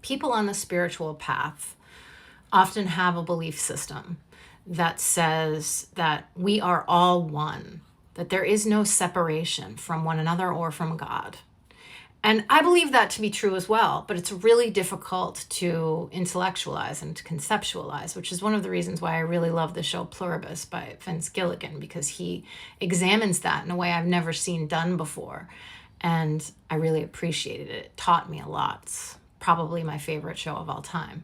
people on the spiritual path often have a belief system that says that we are all one, that there is no separation from one another or from God. And I believe that to be true as well, but it's really difficult to intellectualize and to conceptualize, which is one of the reasons why I really love the show Pluribus by Vince Gilligan, because he examines that in a way I've never seen done before. And I really appreciated it. It taught me a lot. It's probably my favorite show of all time.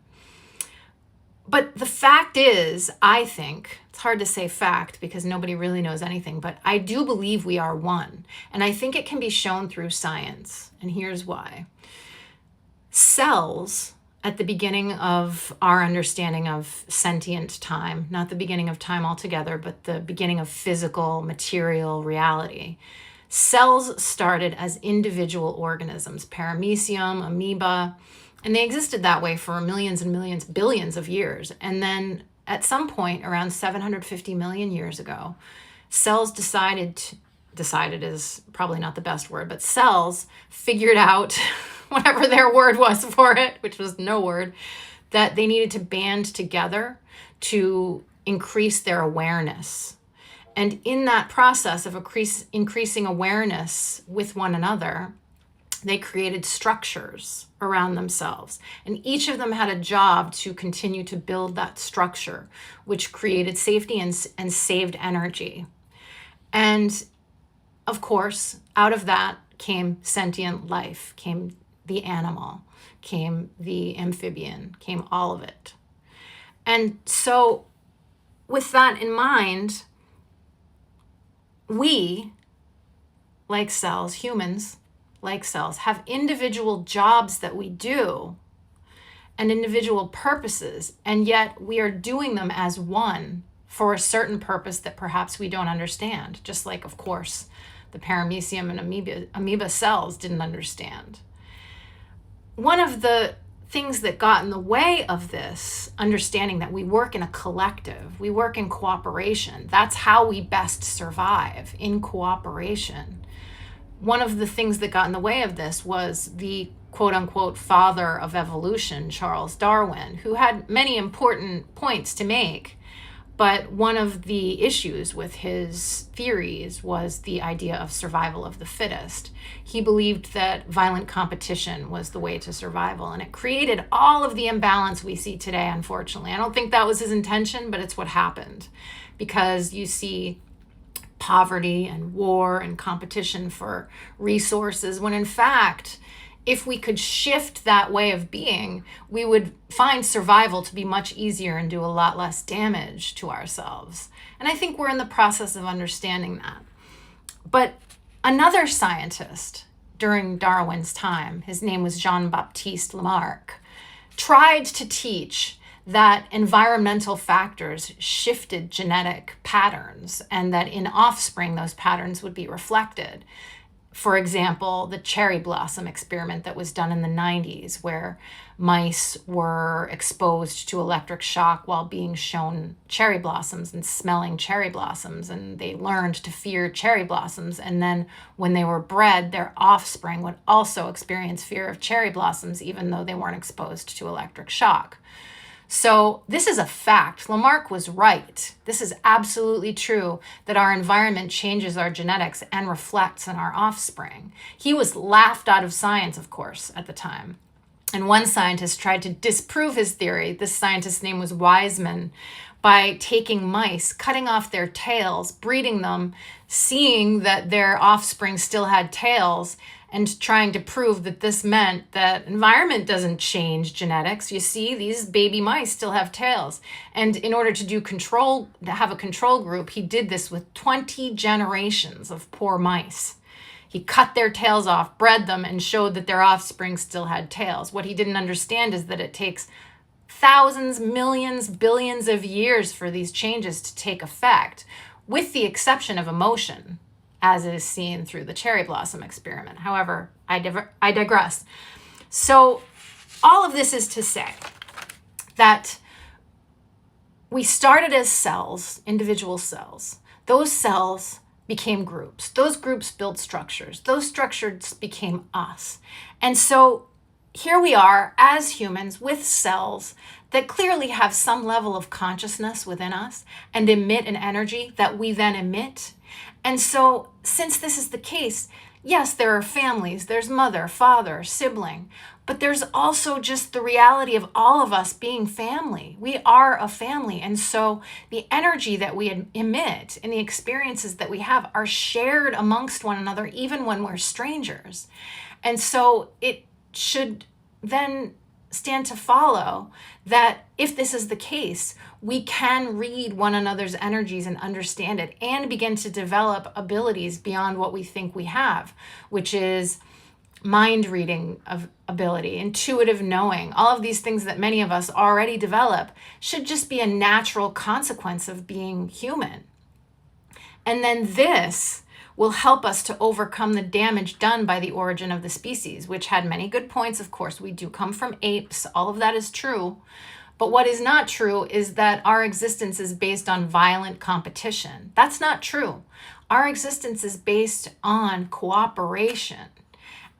But the fact is, I think, it's hard to say fact because nobody really knows anything, but I do believe we are one. And I think it can be shown through science. And here's why. Cells, at the beginning of our understanding of sentient time, not the beginning of time altogether, but the beginning of physical, material reality, cells started as individual organisms, paramecium, amoeba, and they existed that way for millions and millions, billions of years. And then at some point around 750 million years ago, cells decided is probably not the best word, but cells figured out, whatever their word was for it, which was no word, that they needed to band together to increase their awareness. And in that process of increasing awareness with one another, they created structures around themselves. And each of them had a job to continue to build that structure, which created safety and saved energy. And of course, out of that came sentient life, came the animal, came the amphibian, came all of it. And so with that in mind, we, like cells, humans, like cells, have individual jobs that we do and individual purposes, and yet we are doing them as one for a certain purpose that perhaps we don't understand, just like, of course, the paramecium and amoeba cells didn't understand. One of the things that got in the way of this understanding that we work in a collective, we work in cooperation, that's how we best survive, in cooperation. One of the things that got in the way of this was the quote unquote father of evolution, Charles Darwin, who had many important points to make. But one of the issues with his theories was the idea of survival of the fittest. He believed that violent competition was the way to survival, and it created all of the imbalance we see today, unfortunately. I don't think that was his intention, but it's what happened, because you see poverty and war and competition for resources, when in fact, if we could shift that way of being, we would find survival to be much easier and do a lot less damage to ourselves. And I think we're in the process of understanding that. But another scientist during Darwin's time, his name was Jean-Baptiste Lamarck, tried to teach that environmental factors shifted genetic patterns and that in offspring those patterns would be reflected. For example, the cherry blossom experiment that was done in the 90s, where mice were exposed to electric shock while being shown cherry blossoms and smelling cherry blossoms, and they learned to fear cherry blossoms. And then when they were bred, their offspring would also experience fear of cherry blossoms, even though they weren't exposed to electric shock. So this is a fact. Lamarck was right. This is absolutely true, that our environment changes our genetics and reflects in our offspring. He was laughed out of science, of course, at the time. And one scientist tried to disprove his theory. This scientist's name was Weismann, by taking mice, cutting off their tails, breeding them, seeing that their offspring still had tails, and trying to prove that this meant that environment doesn't change genetics. You see, these baby mice still have tails. And in order to have a control group, he did this with 20 generations of poor mice. He cut their tails off, bred them, and showed that their offspring still had tails. What he didn't understand is that it takes thousands, millions, billions of years for these changes to take effect, with the exception of emotion, as is seen through the cherry blossom experiment. However, I digress. So all of this is to say that we started as cells, individual cells. Those cells became groups. Those groups built structures. Those structures became us. And so here we are as humans with cells that clearly have some level of consciousness within us and emit an energy that we then emit. And so, since this is the case, yes, there are families, there's mother, father, sibling, but there's also just the reality of all of us being family. We are a family. And so the energy that we emit and the experiences that we have are shared amongst one another, even when we're strangers. And so it should then stand to follow that if this is the case, we can read one another's energies and understand it and begin to develop abilities beyond what we think we have, which is mind reading of ability, intuitive knowing. All of these things that many of us already develop should just be a natural consequence of being human. And then this will help us to overcome the damage done by the origin of the species, which had many good points. Of course, we do come from apes. All of that is true. But what is not true is that our existence is based on violent competition. That's not true. Our existence is based on cooperation.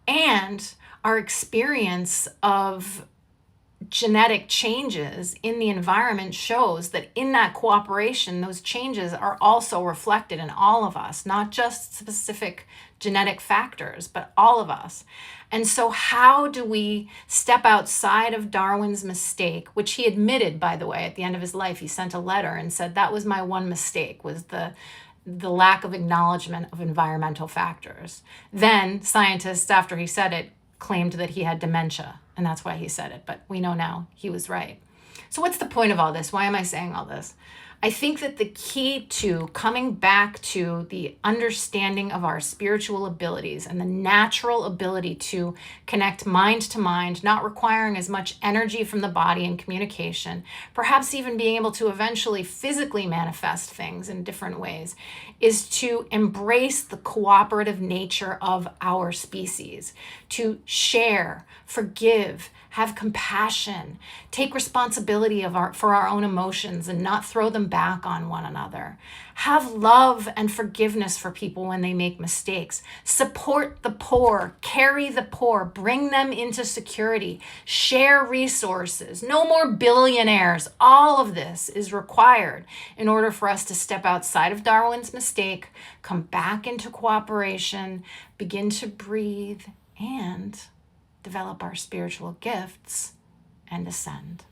And our experience of genetic changes in the environment shows that in that cooperation, those changes are also reflected in all of us, not just specific genetic factors, but all of us. And so how do we step outside of Darwin's mistake, which he admitted, by the way, at the end of his life? He sent a letter and said, that was my one mistake, was the lack of acknowledgement of environmental factors. Then scientists, after he said it, claimed that he had dementia, and that's why he said it. But we know now he was right. So what's the point of all this? Why am I saying all this? I think that the key to coming back to the understanding of our spiritual abilities and the natural ability to connect mind to mind, not requiring as much energy from the body and communication, perhaps even being able to eventually physically manifest things in different ways, is to embrace the cooperative nature of our species, to share, forgive, have compassion, take responsibility for our own emotions and not throw them back on one another. Have love and forgiveness for people when they make mistakes. Support the poor, carry the poor, bring them into security, share resources. No more billionaires. All of this is required in order for us to step outside of Darwin's mistake, come back into cooperation, begin to breathe, and develop our spiritual gifts and ascend.